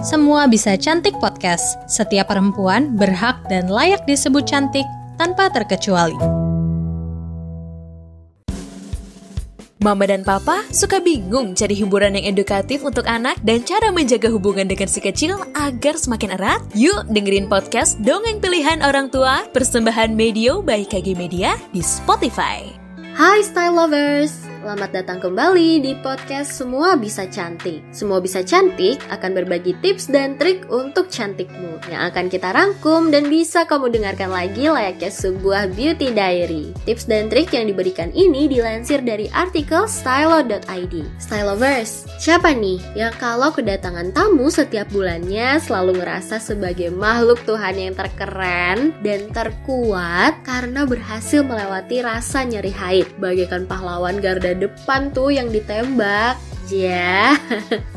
Semua Bisa Cantik Podcast. Setiap perempuan berhak dan layak disebut cantik tanpa terkecuali. Mama dan Papa suka bingung cari hiburan yang edukatif untuk anak dan cara menjaga hubungan dengan si kecil agar semakin erat? Yuk dengerin podcast Dongeng Pilihan Orang Tua, persembahan Medio by KG Media di Spotify. Hai Style Lovers, selamat datang kembali di podcast Semua Bisa Cantik. Semua Bisa Cantik akan berbagi tips dan trik untuk cantikmu yang akan kita rangkum dan bisa kamu dengarkan lagi layaknya sebuah beauty diary. Tips dan trik yang diberikan ini dilansir dari artikel stylo.id. Style Lovers, siapa nih yang kalau kedatangan tamu setiap bulannya selalu ngerasa sebagai makhluk Tuhan yang terkeren dan terkuat karena berhasil melewati rasa nyeri haid, bagaikan pahlawan garda depan tuh yang ditembak. Ya,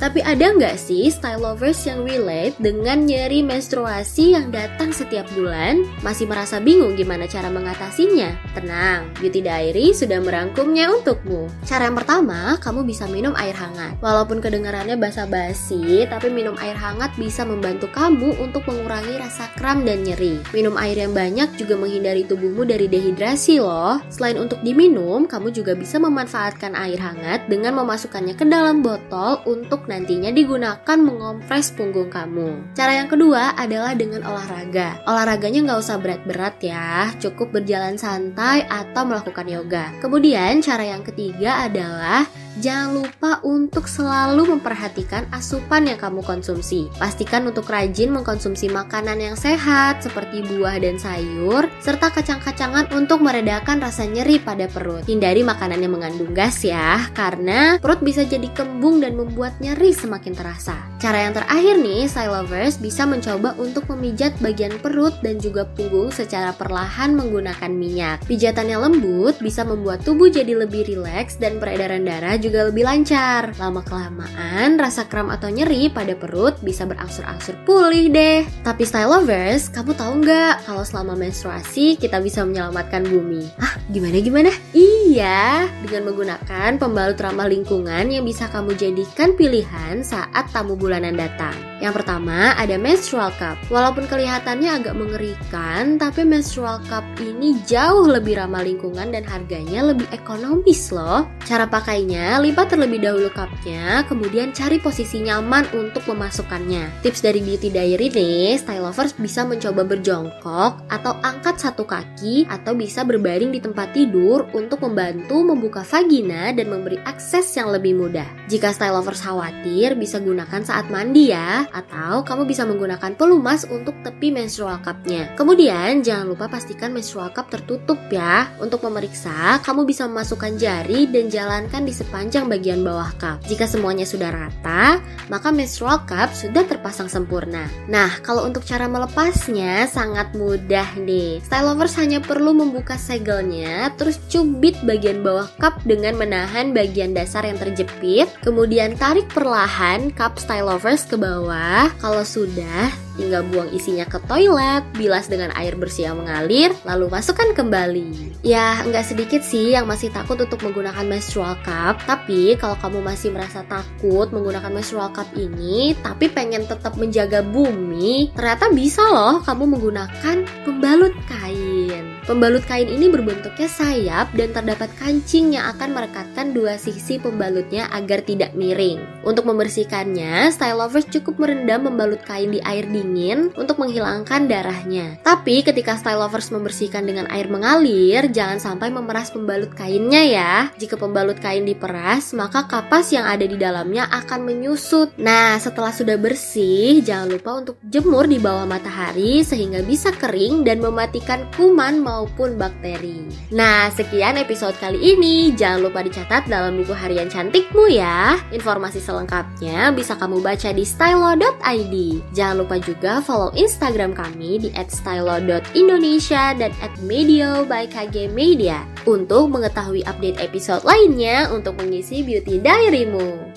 tapi ada nggak sih style lovers yang relate dengan nyeri menstruasi yang datang setiap bulan? Masih merasa bingung gimana cara mengatasinya? Tenang, Beauty Diary sudah merangkumnya untukmu. Cara yang pertama, kamu bisa minum air hangat. Walaupun kedengarannya basa-basi, tapi minum air hangat bisa membantu kamu untuk mengurangi rasa kram dan nyeri. Minum air yang banyak juga menghindari tubuhmu dari dehidrasi loh. Selain untuk diminum, kamu juga bisa memanfaatkan air hangat dengan memasukkannya ke dalam botol untuk nantinya digunakan mengompres punggung kamu. Cara yang kedua adalah dengan olahraga. Olahraganya nggak usah berat-berat ya, cukup berjalan santai atau melakukan yoga. Kemudian cara yang ketiga adalah jangan lupa untuk selalu memperhatikan asupan yang kamu konsumsi. Pastikan untuk rajin mengkonsumsi makanan yang sehat seperti buah dan sayur, serta kacang-kacangan untuk meredakan rasa nyeri pada perut. Hindari makanan yang mengandung gas ya, karena perut bisa jadi kembung dan membuat nyeri semakin terasa. Cara yang terakhir nih, style lovers bisa mencoba untuk memijat bagian perut dan juga punggung secara perlahan menggunakan minyak. Pijatan yang lembut bisa membuat tubuh jadi lebih rileks dan peredaran darah juga lebih lancar. Lama-kelamaan, rasa kram atau nyeri pada perut bisa berangsur-angsur pulih deh. Tapi style lovers, kamu tahu nggak kalau selama menstruasi kita bisa menyelamatkan bumi? Gimana? Iya, dengan menggunakan pembalut ramah lingkungan yang bisa kamu jadikan pilihan saat tamu bulanan datang. Yang pertama ada menstrual cup. Walaupun kelihatannya agak mengerikan, tapi menstrual cup ini jauh lebih ramah lingkungan dan harganya lebih ekonomis loh. Cara pakainya, lipat terlebih dahulu cupnya, kemudian cari posisi nyaman untuk memasukkannya. Tips dari Beauty Diary nih, style lovers bisa mencoba berjongkok atau angkat satu kaki atau bisa berbaring di tempat tidur untuk membantu membuka vagina dan memberi akses yang lebih mudah. Jika style lovers khawatir, bisa gunakan saat mandi ya, atau kamu bisa menggunakan pelumas untuk tepi menstrual cupnya. Kemudian jangan lupa pastikan menstrual cup tertutup ya. Untuk memeriksa, kamu bisa memasukkan jari dan jalankan di sepanjang bagian bawah cup. Jika semuanya sudah rata, maka menstrual cup sudah terpasang sempurna. Nah, kalau untuk cara melepasnya sangat mudah nih. Style lovers hanya perlu membuka segelnya, terus cubit bagian bawah cup dengan menahan bagian dasar yang terjepit, kemudian tarik perlahan cup style lovers ke bawah. Kalau sudah, tinggal buang isinya ke toilet, bilas dengan air bersih yang mengalir, lalu masukkan kembali. Ya, nggak sedikit sih yang masih takut untuk menggunakan menstrual cup, tapi kalau kamu masih merasa takut menggunakan menstrual cup ini, tapi pengen tetap menjaga bumi, ternyata bisa loh kamu menggunakan pembalut kain. Pembalut kain ini berbentuknya sayap dan terdapat kancing yang akan merekatkan dua sisi pembalutnya agar tidak miring. Untuk membersihkannya, style lovers cukup merendam pembalut kain di air dingin untuk menghilangkan darahnya. Tapi ketika style lovers membersihkan dengan air mengalir, jangan sampai memeras pembalut kainnya ya. Jika pembalut kain diperas, maka kapas yang ada di dalamnya akan menyusut. Nah, setelah sudah bersih, jangan lupa untuk jemur di bawah matahari sehingga bisa kering dan mematikan kuman maupun bakteri. Nah, sekian episode kali ini. Jangan lupa dicatat dalam buku harian cantikmu ya. Informasi selengkapnya bisa kamu baca di stylo.id. Jangan lupa juga follow Instagram kami di @stylo.indonesia dan @medio by KG Media untuk mengetahui update episode lainnya untuk mengisi beauty diary-mu.